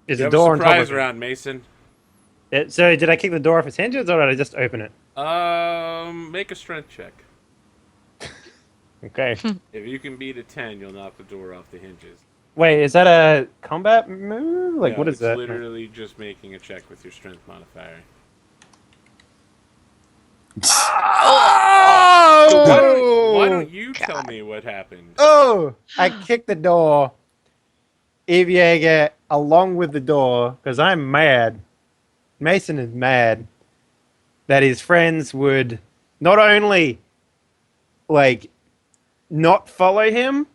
Is You the have a door on top surprise of it? round, Mason. So did I kick the door off its hinges or did I just open it? Make a strength check. Okay. If you can beat a 10, you'll knock the door off the hinges. Wait, is that a combat move? Like, No, what is it's that? literally just making a check with your strength modifier. So why Oh! don't you tell me what happened? Oh! I kicked the door. Eviega along with the door because I'm mad. Mason is mad that his friends would not only like not follow him,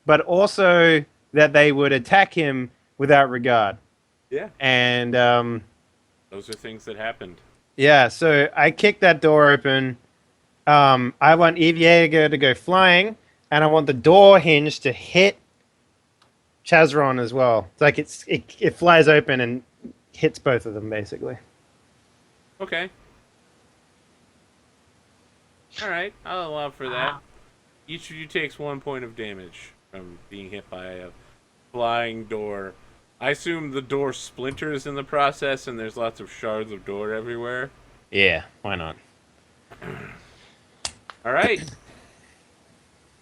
but also that they would attack him without regard. Yeah, And those are things that happened. yeah, so I kicked that door open. I want Eviega to go flying, and I want the door hinge to hit Chazron as well. It's like it flies open and hits both of them basically. Okay. All right, I'll allow for that. Each of you takes 1 point of damage from being hit by a flying door. I assume the door splinters in the process, and there's lots of shards of door everywhere. Yeah, why not? All right.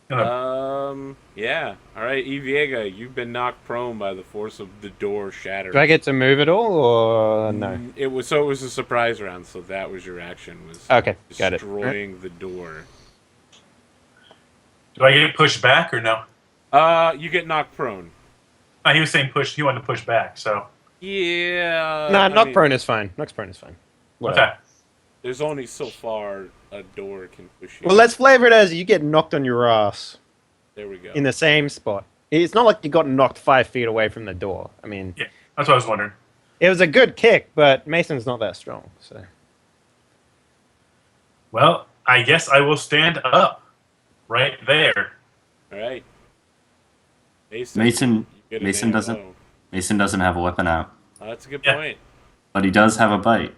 Gonna- Yeah. All right, Eviega, you've been knocked prone by the force of the door shattering. Do I get to move at all or no? It was a surprise round, so that was your action. Was Okay, got it. destroying the door. Do I get pushed back or no? You get knocked prone. He was saying push. He wanted to push back. So Yeah. Nah, I knock mean, prone is fine. Knock prone is fine. Whatever. okay. There's only so far a door can push you. Well, let's flavor it as you get knocked on your ass There we go. in the same spot. It's not like you got knocked 5 feet away from the door. I mean, Yeah, that's what I was wondering. it was a good kick, but Mason's not that strong. So Well, I guess I will stand up right there. All right. Mason you get an Mason doesn't AMO. Mason doesn't have a weapon out, Oh, that's a good Yeah. point. but he does have a bite.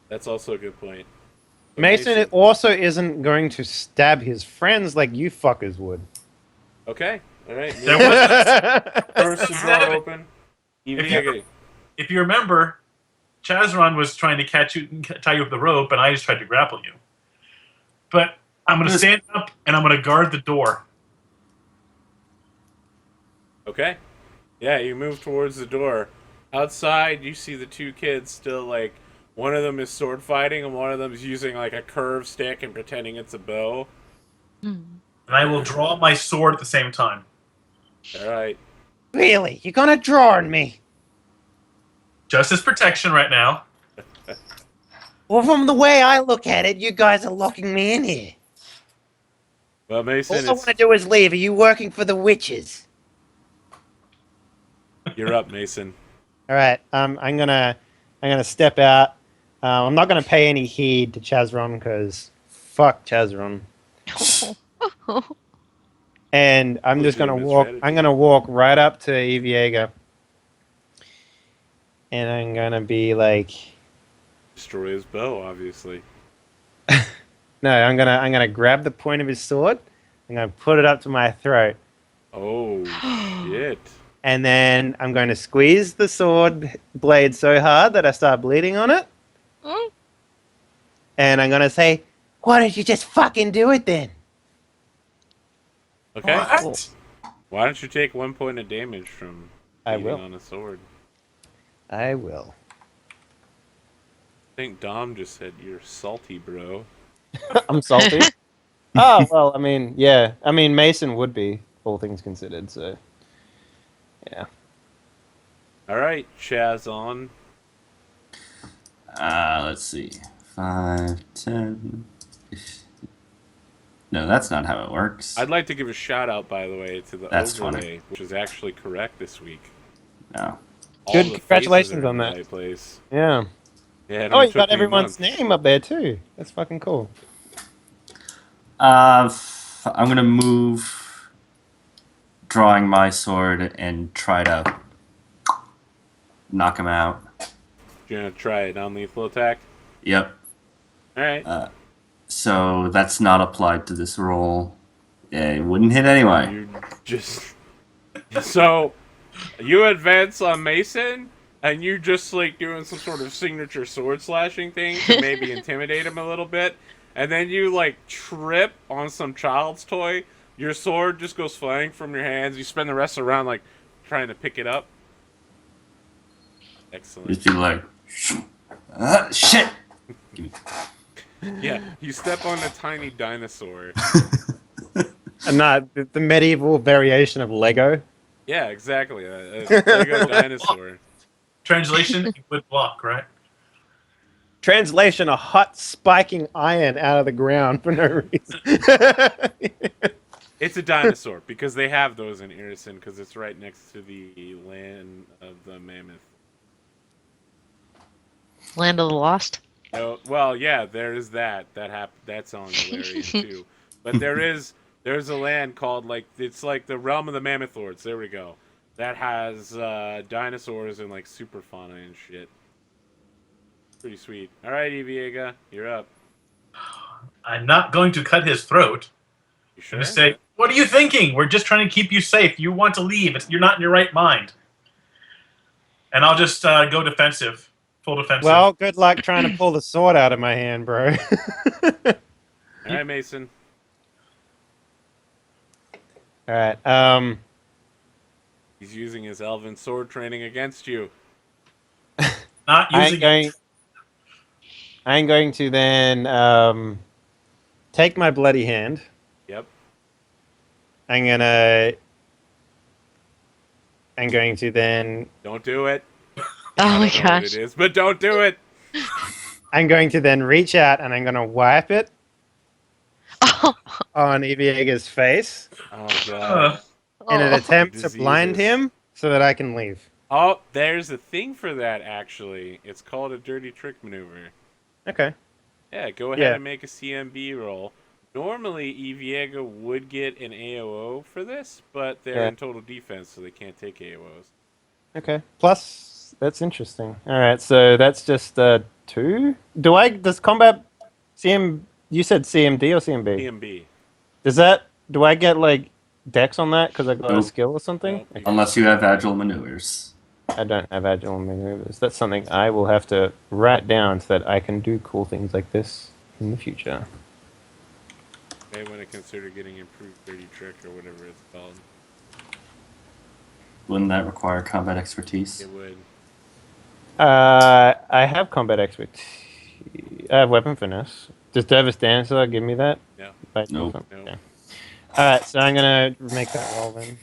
That's also a good point. But Mason also isn't going to stab his friends like you fuckers would. Okay. All right. There was- First the Stab door it. open. If Eviega. If you remember, Chazron was trying to catch you, tie you with the rope, and I just tried to grapple you. But I'm going to stand up and I'm going to guard the door. Okay. Yeah, you move towards the door. Outside, you see the two kids still like. One of them is sword fighting, and one of them is using like a curved stick and pretending it's a bow. And I will draw my sword at the same time. All right. Really? You're gonna draw on me? Just as protection right now. Well, from the way I look at it, you guys are locking me in here. Well, Mason, All I want to do is leave. Are you working for the witches? you're up, Mason. All right. I'm gonna step out. I'm not gonna pay any heed to Chazron because fuck Chazron. And I'm just gonna Legitimate walk. strategy. I'm gonna walk right up to Eviega, and I'm gonna be like, Destroy his bow, obviously. no, I'm gonna grab the point of his sword. I'm gonna put it up to my throat, Oh, shit. and then I'm going to squeeze the sword blade so hard that I start bleeding on it. And I'm gonna say, "Why don't you just fucking do it then?" Okay. What? Why don't you take 1 point of damage from I beating will. on a sword? I will. I think Dom just said you're salty, bro. I'm salty. Oh well, I mean, yeah. I mean, Mason would be, all things considered. So, yeah. All right, Chaz on. Let's see. 5, 10, 15. No, that's not how it works. I'd like to give a shout out, by the way, to the That's overlay, which is actually correct this week. No. All Good, the congratulations faces are on in the that. right place. Yeah. Yeah, it Oh, only you got took me a everyone's month. name up there too. That's fucking cool. I'm gonna move, drawing my sword and try to knock him out. You're gonna try a non-lethal attack. Yep. All right. So that's not applied to this roll. Yeah, it wouldn't hit anyway. You just so You advance on Mason, and you just like doing some sort of signature sword slashing thing to maybe intimidate him a little bit, and then you like trip on some child's toy. Your sword just goes flying from your hands. You spend the rest of the round like trying to pick it up. Excellent. Just be like, shit. Yeah, you step on a tiny dinosaur. And not the medieval variation of Lego. Yeah, exactly. A Lego dinosaur. Translation: it would block, right? Translation: a hot spiking iron out of the ground for no reason. It's a dinosaur because they have those in Irison because it's right next to the land of the mammoth. Land of the Lost. Oh, well, yeah, there is that. That's on Galarian too. But there's a land called it's like the realm of the mammoth lords. There we go. That has dinosaurs and like super fauna and shit. Pretty sweet. All right, Eviega, you're up. I'm not going to cut his throat. You I'm sure? going to say, what are you thinking? We're just trying to keep you safe. You want to leave. You're not in your right mind. And I'll just go defensive. Full defensive. Well, good luck trying to pull the sword out of my hand, bro. All right, Mason. All right. He's using his elven sword training against you. not using it. I'm going to then take my bloody hand. Yep. I'm going to then. Don't do it. Oh I my don't know what gosh. it is, but don't do it. I'm going to then reach out and I'm going to wipe it Oh, on Eviega's face Oh god. in an attempt to blind Diseases. him so that I can leave. Oh, there's a thing for that actually. It's called a dirty trick maneuver. Okay. Yeah, go ahead and make a CMB roll. Normally, Eviega would get an AOO for this, but they're in total defense, so they can't take AOOs. Okay. Plus, that's interesting. All right. So that's just 2. Does combat CM? You said CMD or CMB? CMB. Do I get like dex on that because I got a Nope. skill or something? Nope. Okay. Unless you have agile maneuvers. I don't have agile maneuvers. That's something I will have to write down so that I can do cool things like this in the future. May want to consider getting improved dirty trick or whatever it's called. Wouldn't that require combat expertise? It would. I have combat expertise. I have weapon finesse. Does Davis Dancer give me that? No. Nope. No. Okay. Alright, so I'm gonna make that roll then.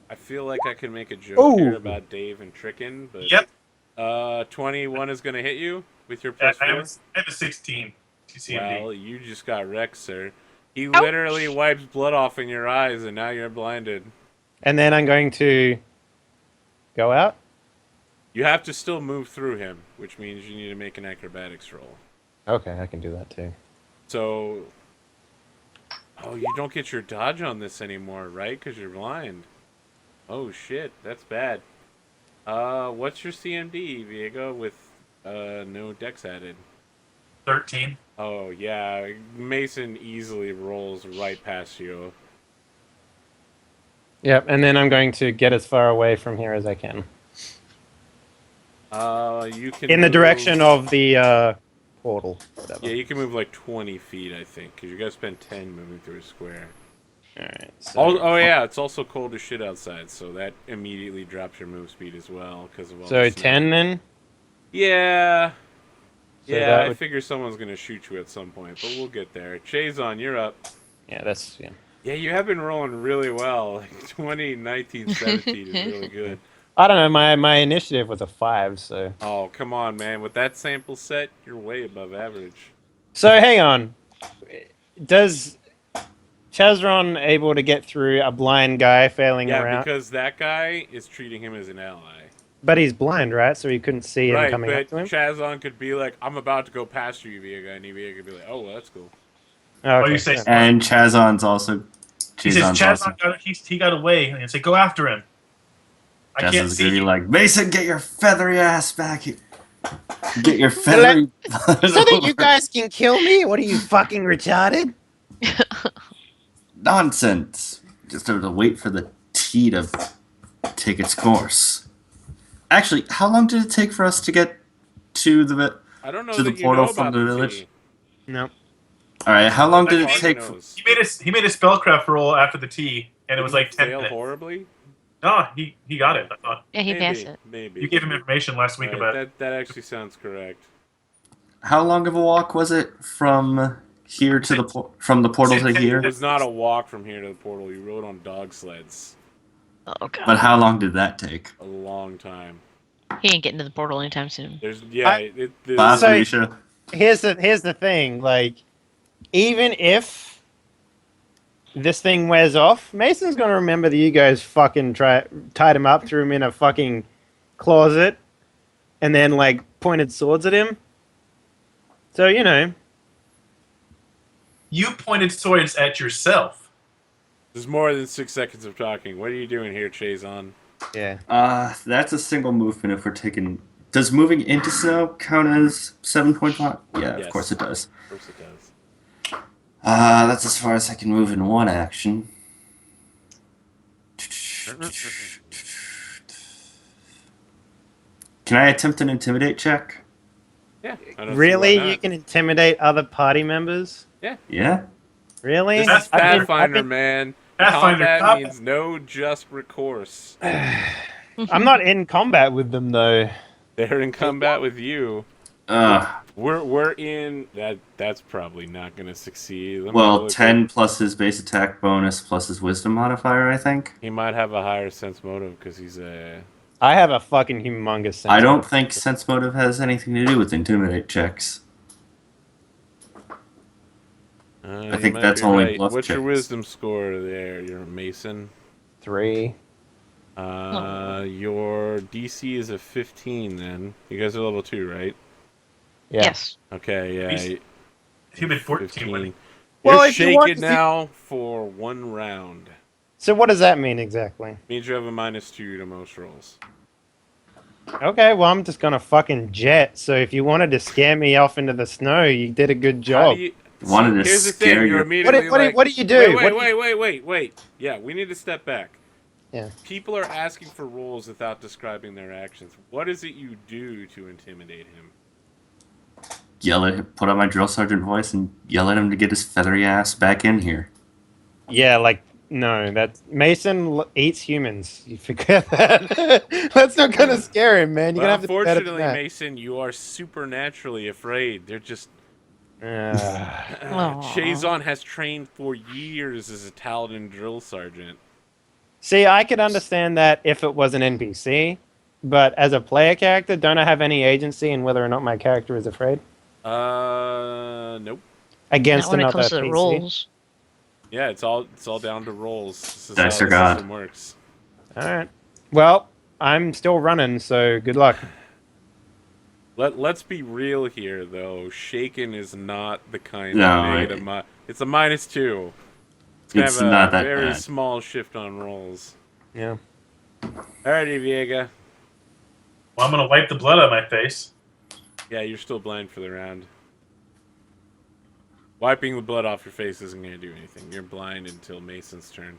I feel like I could make a joke here Ooh. about Dave and Trickin', but Yep. 21 is going to hit you with your Yeah, plus I 4. have a 16. CMD. Well, you just got wrecked, sir. He literally wipes blood off in your eyes, and now you're blinded. And then I'm going to go out. You have to still move through him, which means you need to make an acrobatics roll. Okay, I can do that too. So, you don't get your dodge on this anymore, right? Because you're blind. Oh shit, that's bad. What's your CMD, Viego, with no dex added? 13. Oh yeah, Mason easily rolls right past you. Yep, and then I'm going to get as far away from here as I can. You can In the move- direction of the portal. Whatever. Yeah, you can move like 20 feet, I think, because you guys spend 10 moving through a square. Alright, so Oh yeah, it's also cold as shit outside, so that immediately drops your move speed as well because of all the snow. 10 then? Yeah. So Yeah, that I would- figure someone's gonna shoot you at some point, but we'll get there. Chazon, you're up. Yeah, that's Yeah, you have been rolling really well. Like 20, 19, 17 is really good. I don't know, my initiative was a 5, so. Oh, come on, man. With that sample set, you're way above average. So hang on. Does Chazron able to get through a blind guy failing Yeah, around? because that guy is treating him as an ally. But he's blind, right? So he couldn't see him Right, coming up but to him? Chazon could be like, I'm about to go past you, Viega, and Viega could be like, oh, well, that's cool. Oh, What do you say? yeah. And Chazon's also. He says, Chazon's also. he got away. And I say, go after him. I can't Chazon's see gonna be you. like, Mason, get your feathery ass back here. Get your feathery. So that you guys can kill me? What are you, fucking retarded? Nonsense. Just have to wait for the tea to take its course. Actually, how long did it take for us to get to the I don't know to the that you portal know from about the the village? tea. No. All right, how long did it Actually, take? knows. He made a spellcraft roll after the tea, and it was Did he like 10 fail minutes. horribly? No, he got it. I thought Yeah, he passed it. Maybe. you gave him information last week Right, about it. that actually sounds correct. How long of a walk was it from here to from the portal to It here? was not a walk from here to the portal. You rode on dog sleds. Oh god. But how long did that take? A long time. He ain't getting to the portal anytime soon. There's Bye, So- Felicia. Here's the thing. Like, even if this thing wears off, Mason's gonna remember that you guys fucking tied him up, threw him in a fucking closet, and then like pointed swords at him. So you know. You pointed swords at yourself. There's more than 6 seconds of talking. What are you doing here, Chazon? Yeah. That's a single movement if we're taking... Does moving into snow count as 7.5? Yeah, Yes. of course it does. Of course it does. That's as far as I can move in one action. Can I attempt an intimidate check? Yeah. I don't see Really, why not. you can intimidate other party members? Yeah? Really? This is That's Pathfinder, man. Pathfinder, Combat stop. means no just recourse. I'm not in combat with them though. They're in combat with you. We're in that. That's probably not going to succeed. Let me Well, look 10 plus his base attack bonus plus his wisdom modifier, I think. He might have a higher sense motive because he's a. I have a fucking humongous sense. I don't think sense motive has anything to do with intimidate checks. You think might that's be only right. bluff What's your checks. wisdom score there? You're a Mason. 3. Your DC is a 15. Then you guys are level 2, right? Yeah. Yes. Okay, yeah. He's- He made 14. 15. wasn't Well, You're if you want shaken to see- now for 1 round. So what does that mean exactly? Means you have a -2 to most rolls. Okay, well I'm just gonna fucking jet. So if you wanted to scare me off into the snow, you did a good How job. do you, Wanted to here's the scare thing, you. you're immediately What do you do? Wait, What do you- wait. Yeah, we need to step back. Yeah. People are asking for roles without describing their actions. What is it you do to intimidate him? Yell at him, put on my drill sergeant voice and yell at him to get his feathery ass back in here. Yeah, like no, that Mason eats humans. You forget that. That's not gonna scare him, man. You're Well, gonna have to do better than unfortunately, that. Mason, you are supernaturally afraid. They're just... Aw. Chazon has trained for years as a Taladin drill sergeant. See, I could understand that if it was an NPC, but as a player character, don't I have any agency in whether or not my character is afraid Nope. against Not when it another comes to the PC? rolls. Yeah, it's all down to rolls. This is Dice how are the God. system works. All right. Well, I'm still running, so good luck. Let's be real here, though. Shaken is not the kind No, of negative. It's a -2. It's gonna It's have not a that very bad. small shift on rolls. Yeah. Alrighty, Viega. Well, I'm gonna wipe the blood out of my face. Yeah, you're still blind for the round. Wiping the blood off your face isn't gonna do anything. You're blind until Mason's turn.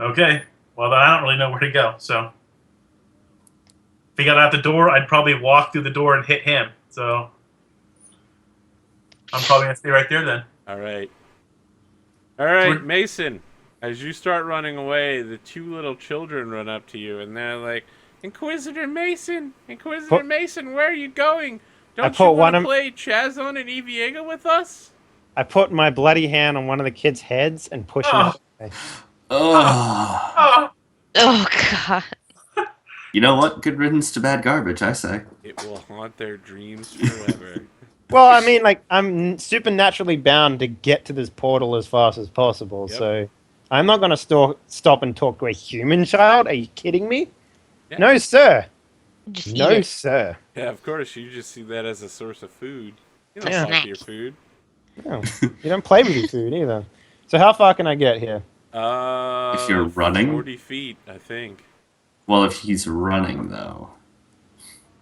Okay. Well, then I don't really know where to go. So if he got out the door, I'd probably walk through the door and hit him. So I'm probably gonna stay right there then. Alright. Alright, We're- Mason. As you start running away, the 2 little children run up to you and they're like, Inquisitor Mason! Inquisitor Put- Mason, where are you going? I Don't put you one want to of- play Chazon and Eviega with us? I put my bloody hand on one of the kids' heads and push him Oh. out. Oh. Oh, Oh god. You know what? Good riddance to bad garbage, I say. It will haunt their dreams forever. Well, I mean, like, I'm supernaturally bound to get to this portal as fast as possible, Yep. so I'm not going to stop and talk to a human child. Are you kidding me? Yeah. No, sir. Just eat No, it. sir. Yeah, of course, you just see that as a source of food. You don't Yeah. talk to Snack. your food. No, you don't play with your food either. So how far can I get here? If you're running? 40 feet, I think. Well, if he's running, though.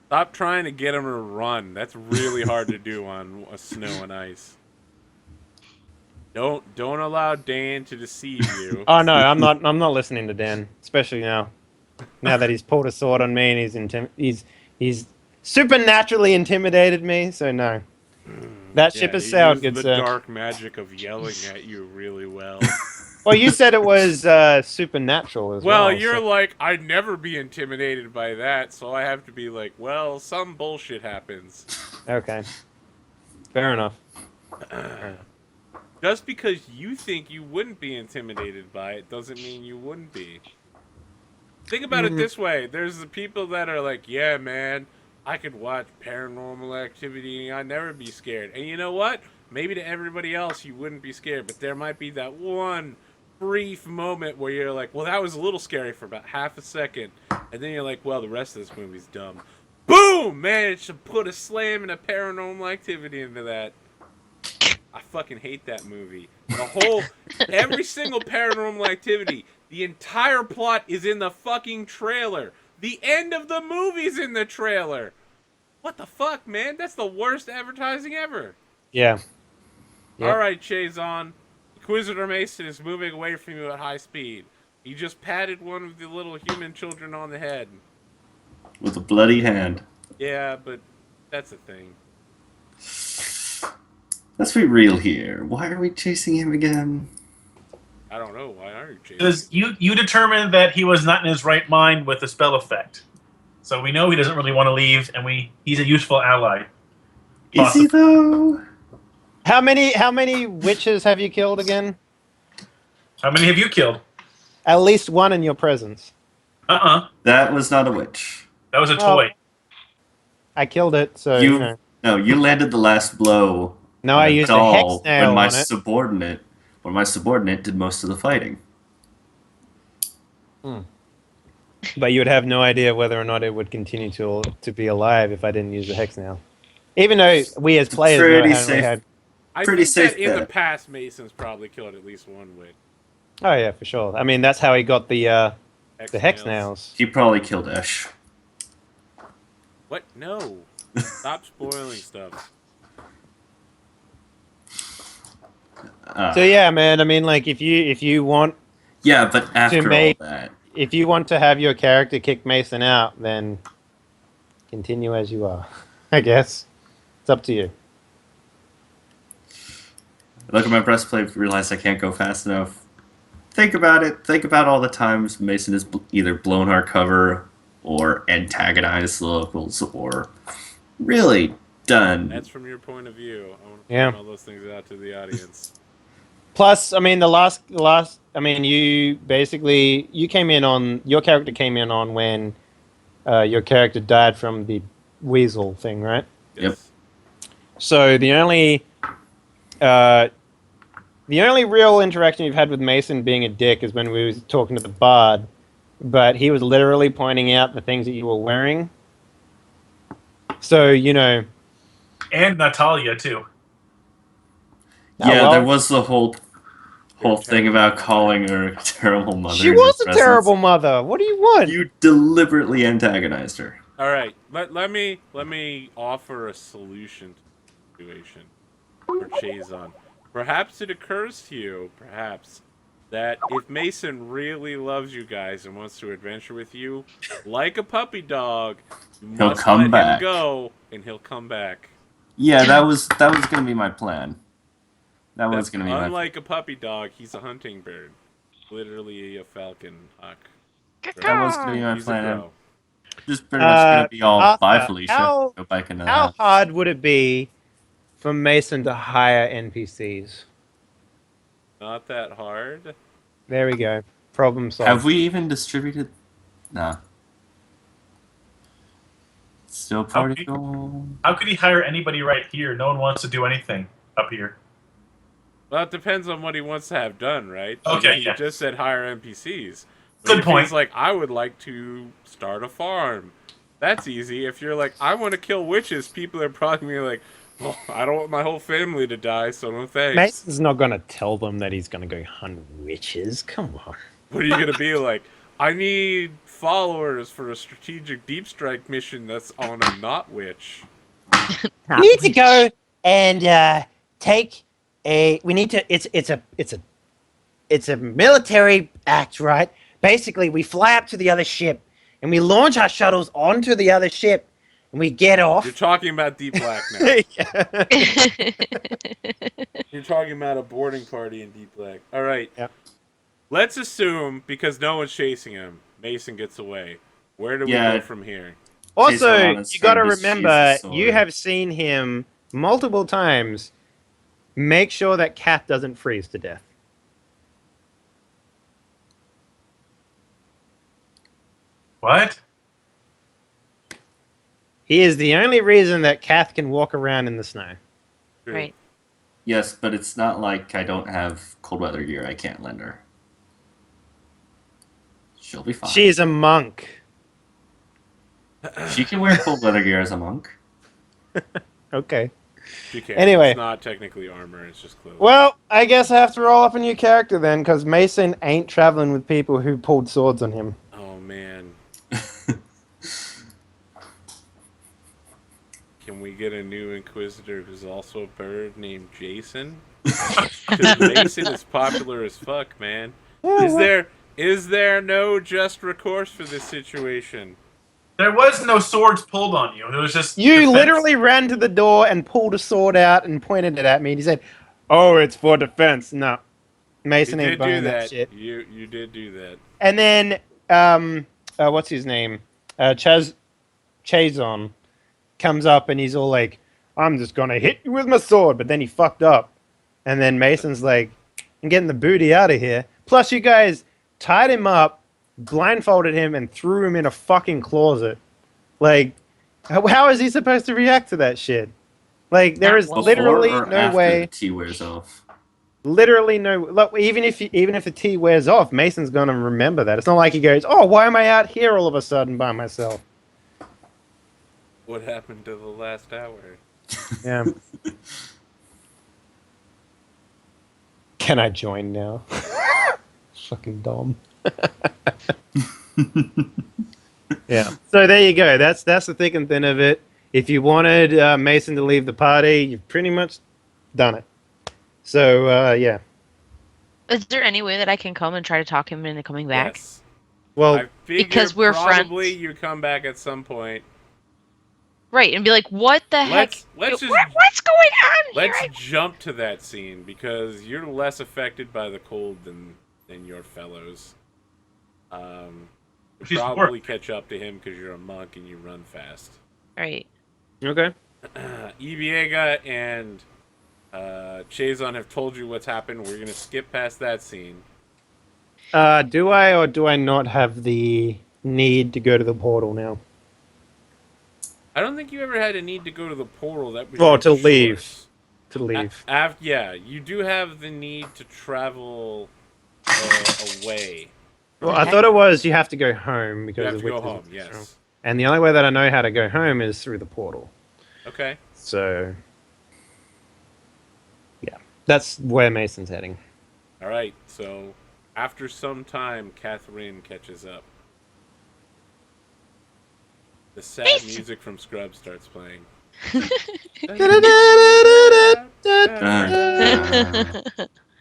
Stop trying to get him to run. That's really hard to do on snow and ice. Don't allow Dan to deceive you. Oh no, I'm not listening to Dan, especially now. Now that he's pulled a sword on me and he's supernaturally intimidated me. So no, that ship Yeah, has he sailed, used good the sir. dark magic of yelling at you really well. Well, you said it was supernatural as Well, well. you're So. like, I'd never be intimidated by that, so I have to be like, well, some bullshit happens. Okay, fair enough. Fair enough. Just because you think you wouldn't be intimidated by it doesn't mean you wouldn't be. Think about it this way. There's the people that are like, yeah, man, I could watch paranormal activity and I'd never be scared. And you know what? Maybe to everybody else you wouldn't be scared, but there might be that one brief moment where you're like, well, that was a little scary for about half a second. And then you're like, well, the rest of this movie's dumb. Boom! Managed to put a slam and a paranormal activity into that. I fucking hate that movie. Every single paranormal activity, the entire plot is in the fucking trailer. The end of the movie's in the trailer. What the fuck, man? That's the worst advertising ever. Yeah. Yep. Alright, Chazon. Inquisitor Mason is moving away from you at high speed. He just patted one of the little human children on the head. With a bloody hand. Yeah, but that's a thing. Let's be real here. Why are we chasing him again? I don't know. Why are you chasing? Because you determined that he was not in his right mind with the spell effect. So we know he doesn't really want to leave, and he's a useful ally. Is he though? How many witches have you killed again? How many have you killed? At least one in your presence. That was not a witch. That was a Well, toy. I killed it, so You you know. no, you landed the last blow. No, on I a used a doll hex nail when my on it. subordinate did most of the fighting. But you would have no idea whether or not it would continue to be alive if I didn't use the hex nail. Even though we as players Pretty hadn't really safe. had. I Pretty think safe that in the bet. past, Mason's probably killed at least one witch. Oh yeah, for sure. I mean, that's how he got the hex nails. He probably killed Esh. What? No. Stop spoiling stuff. So yeah, man. I mean, like if you want Yeah, but after make- all that, if you want to have your character kick Mason out, then continue as you are. I guess it's up to you. look at my breastplate, realize I can't go fast enough. Think about it. Think about all the times Mason has either blown our cover or antagonized the locals or really done. That's from your point of view. I want to Yeah. point all those things out to the audience. Plus, I mean, the last, I mean, you came in on your character came in on when your character died from the weasel thing, right? Yep. Yes. So the only real interaction you've had with Mason being a dick is when we was talking to the bard, but he was literally pointing out the things that you were wearing. So you know, And Natalia, too. Yeah, well, there was the whole thing about calling her a terrible mother. she in was your a terrible mother. What do you want? You deliberately antagonized her. All right. Let me offer a solution to the situation for Chazon. Perhaps it occurs to you, that if Mason really loves you guys and wants to adventure with you, like a puppy dog, you He'll must come let back. him go, and he'll come back. Yeah, that was gonna be my plan. That was gonna be my. Unlike a puppy dog, he's a hunting bird. Literally a falcon hawk. That was gonna be my He's a plan. crow. Just pretty much gonna be all Arthur, bye, Felicia. how- Go back into the How house. hard would it be for Mason to hire NPCs? Not that hard. There we go. Problem solved. Have we even distributed? Nah. Still party Okay. goal. How could he hire anybody right here? No one wants to do anything up here. Well, it depends on what he wants to have done, right? Okay, You yeah. just said hire NPCs. But Good if point. he's like, I would like to start a farm. That's easy. If you're like, I want to kill witches, people are probably gonna be like, well, I don't want my whole family to die, so no thanks. Mason's not going to tell them that he's going to go hunt witches. Come on. What are you gonna be like? I need followers for a strategic deep strike mission that's on a not witch. You need to go and take we need to. It's a military act, right? Basically, we fly up to the other ship and we launch our shuttles onto the other ship and we get off. You're talking about Deep Black now. Yeah. You're talking about a boarding party in Deep Black. All right. Yep. Let's assume, because no one's chasing him, Mason gets away. Where do we Yeah. go from here? Also, Jason Ron is you got to trying to use remember, his sword. you have seen him multiple times. Make sure that Kath doesn't freeze to death. What? He is the only reason that Kath can walk around in the snow. True. Right. Yes, but it's not like I don't have cold weather gear I can't lend her. She'll be fine. She's a monk. She can wear cold weather gear as a monk. Okay. She can. Anyway. It's not technically armor, it's just clothes. Well, I guess I have to roll up a new character then, because Mason ain't traveling with people who pulled swords on him. Oh, man. Can we get a new Inquisitor who's also a bird named Jason? Because Mason is popular as fuck, man. Is there no just recourse for this situation? There was no swords pulled on you. It was just You defense. literally ran to the door and pulled a sword out and pointed it at me. And he said, "Oh, it's for defense." No, Mason You ain't did do buying that that. shit. You did do that. And then, what's his name? Chazon comes up and he's all like, "I'm just gonna hit you with my sword," but then he fucked up. And then Mason's like, "I'm getting the booty out of here." Plus, you guys tied him up, blindfolded him, and threw him in a fucking closet. Like, how is he supposed to react to that shit? Like, there is Before literally Before or no after way. the tea wears off. Literally no. Look, even if the tea wears off, Mason's gonna remember that. It's not like he goes, "Oh, why am I out here all of a sudden by myself?" What happened to the last hour? Yeah. Can I join now? Fucking dumb. Yeah. So there you go. That's the thick and thin of it. If you wanted Mason to leave the party, you've pretty much done it. So yeah. Is there any way that I can come and try to talk him into coming back? Yes. Well, I figure Because we're probably friends. you come back at some point. Right, and be like, what the heck? Let's just What's going on let's here? jump to that scene because you're less affected by the cold than your fellows. You'll She's probably catch up to him because you're a monk and you run fast. Right. okay. Eviega and Chazon have told you what's happened. We're gonna skip past that scene. Do I or do I not have the need to go to the portal now? I don't think you ever had a need to go to the portal. That was Well, your to leave. choice. To leave. Yeah, you do have the need to travel away. Well, I thought it was you have to go home because You have of to go witches home. and stuff. Yes. And the only way that I know how to go home is through the portal. Okay. So, yeah, that's where Mason's heading. All right. So after some time, Catherine catches up. The sad Mason! music from Scrubs starts playing. You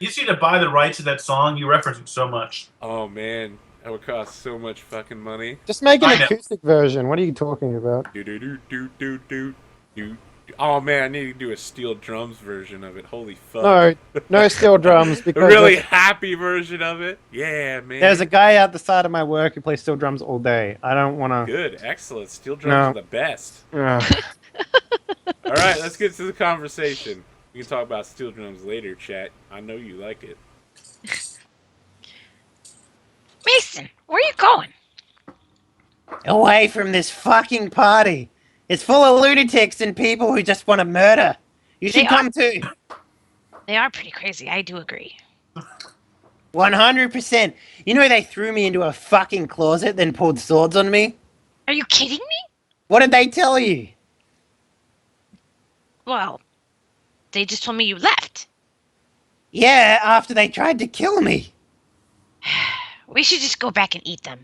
just need to buy the rights to that song. You reference it so much. Oh man, that would cost so much fucking money. Just make an I know. acoustic version. What are you talking about? Do do do do do do do. Oh man, I need to do a steel drums version of it. Holy fuck! No steel drums A because really happy version of it. Yeah, man. there's a guy out the side of my work who plays steel drums all day. I don't want to. Good, excellent. Steel drums are the best. All right, let's get to the conversation. We can talk about steel drums later, chat. I know you like it. Mason, where are you going? Away from this fucking party. It's full of lunatics and people who just want to murder. You should They come too. They are pretty crazy, I do agree. 100%. You know they threw me into a fucking closet, then pulled swords on me? Are you kidding me? What did they tell you? Well, they just told me you left. Yeah, after they tried to kill me. We should just go back and eat them.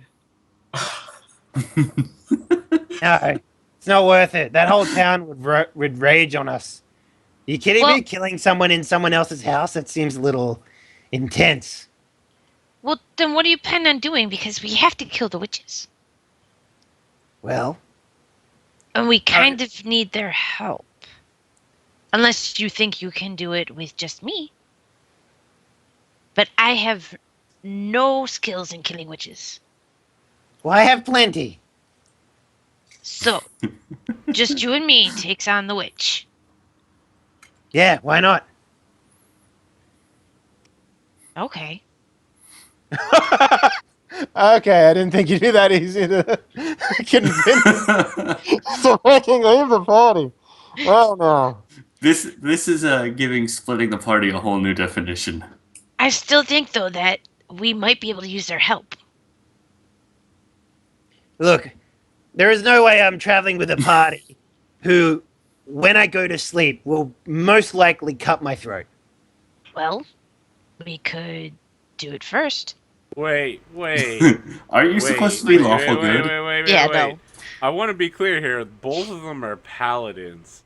No, it's not worth it. That whole town would rage on us. You kidding Well- me? Killing someone in someone else's house? That seems a little intense. Well, then what do you plan on doing? Because we have to kill the witches. Well, And we kind of need their help. Unless you think you can do it with just me. But I have no skills in killing witches. I have plenty. So, just you and me takes on the witch. Yeah, why not? Okay. Okay, I didn't think you'd be that easy to convince to making leave the party. Oh no. This is giving splitting the party a whole new definition. I still think, though, that we might be able to use their help. Look, there is no way I'm traveling with a party who, when I go to sleep, will most likely cut my throat. Well, we could do it first. Wait. Are you supposed to be lawful good? Wait. Yeah, no. I want to be clear here. Both of them are paladins.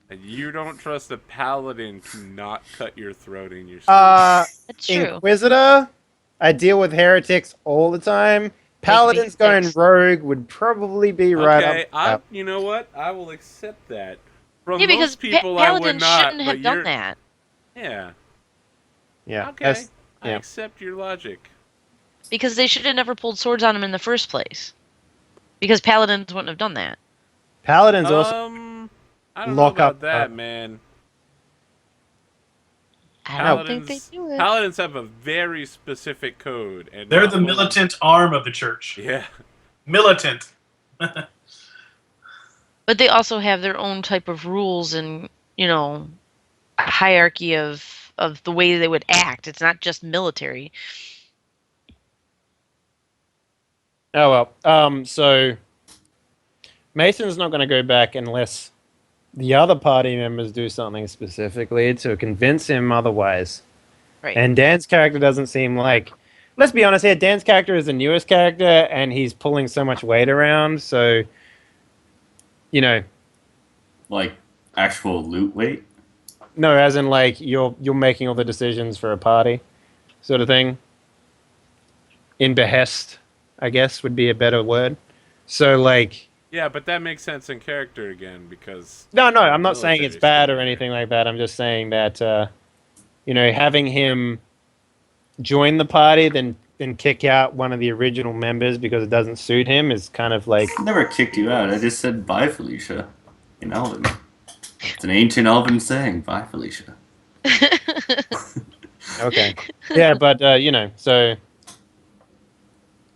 And you don't trust a paladin to not cut your throat in your sleep. That's true. Inquisitor, I deal with heretics all the time. Paladins going fix. rogue would probably be right Okay, up. you know what? I will accept that. From Yeah, because most people, I would paladins not. shouldn't have but done you're... that. Yeah. Yeah. Okay. I yeah. accept your logic. Because they should have never pulled swords on him in the first place. Because paladins wouldn't have done that. Paladins also I don't lock know about up, that, man. I don't think they do it. Paladins have a very specific code, and They're not the one- militant arm of the church. Yeah. Militant. But they also have their own type of rules and, hierarchy of the way they would act. It's not just military. Oh well. So Mason's not going to go back unless the other party members do something specifically to convince him otherwise. Right. And Dan's character doesn't seem like. Let's be honest here. Dan's character is the newest character, and he's pulling so much weight around. So, Like actual loot weight? no, as in like you're making all the decisions for a party, sort of thing. In behest, I guess would be a better word. So like. Yeah, but that makes sense in character again, because... No, I'm not saying it's military bad stuff. or anything like that. I'm just saying that, having him join the party, then kick out one of the original members because it doesn't suit him is kind of like... I never kicked you out. I just said bye, Felicia. In Elven. It's an ancient Elven saying, bye, Felicia. Okay. Yeah, but, so...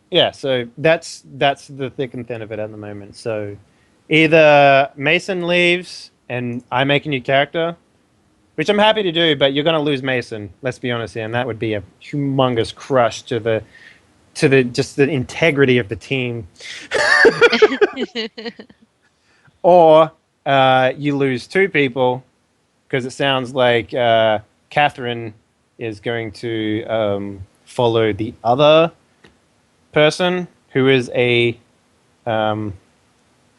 Yeah, so that's the thick and thin of it at the moment. So either Mason leaves and I make a new character, which I'm happy to do, but you're going to lose Mason. Let's be honest here, and that would be a humongous crush to the just the integrity of the team. Or you lose two people because it sounds like Catherine is going to follow the other person who is a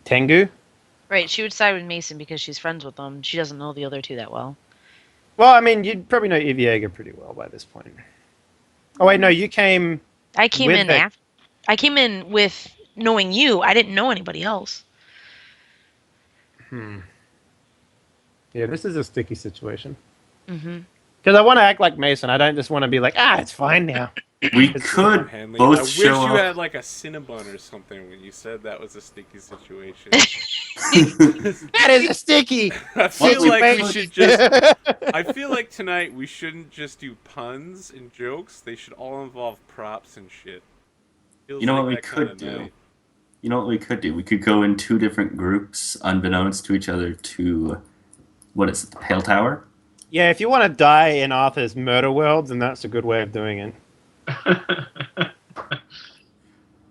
Tengu. Right, she would side with Mason because she's friends with them. She doesn't know the other two that well. Well, I mean, you'd probably know Eviaga pretty well by this point. Oh wait, no, you came. I came With in the- after. I came in with knowing you. I didn't know anybody else. Yeah, this is a sticky situation. Mm-hmm. Because I want to act like Mason. I don't just want to be like, it's fine now. We could Hanley. both I wish show you up. had like a Cinnabon or something when you said that was a sticky situation. That is a sticky. I feel we like we both- should just... I feel like tonight we shouldn't just do puns and jokes. They should all involve props and shit. Feels You know like what we that kind could of do? night. You know what we could do? We could go in two different groups, unbeknownst to each other, to what is it, the Pale Tower? Yeah, if you want to die in Arthur's murder world, then that's a good way of doing it.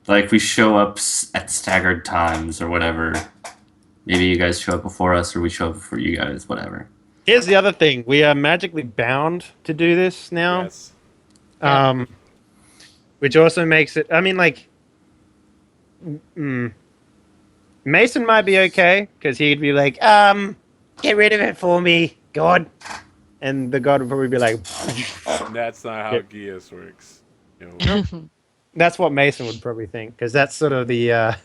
Like we show up at staggered times or whatever. Maybe you guys show up before us, or we show up before you guys. Whatever. Here's the other thing: we are magically bound to do this now. Yes. Which also makes it. I mean, like, Mason might be okay because he'd be like, get rid of it for me, God. And the god would probably be like, That's not how Yeah. Geas works. You know, that's what Mason would probably think, because that's sort of the,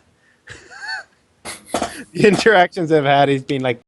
the interactions I've had. He's been like,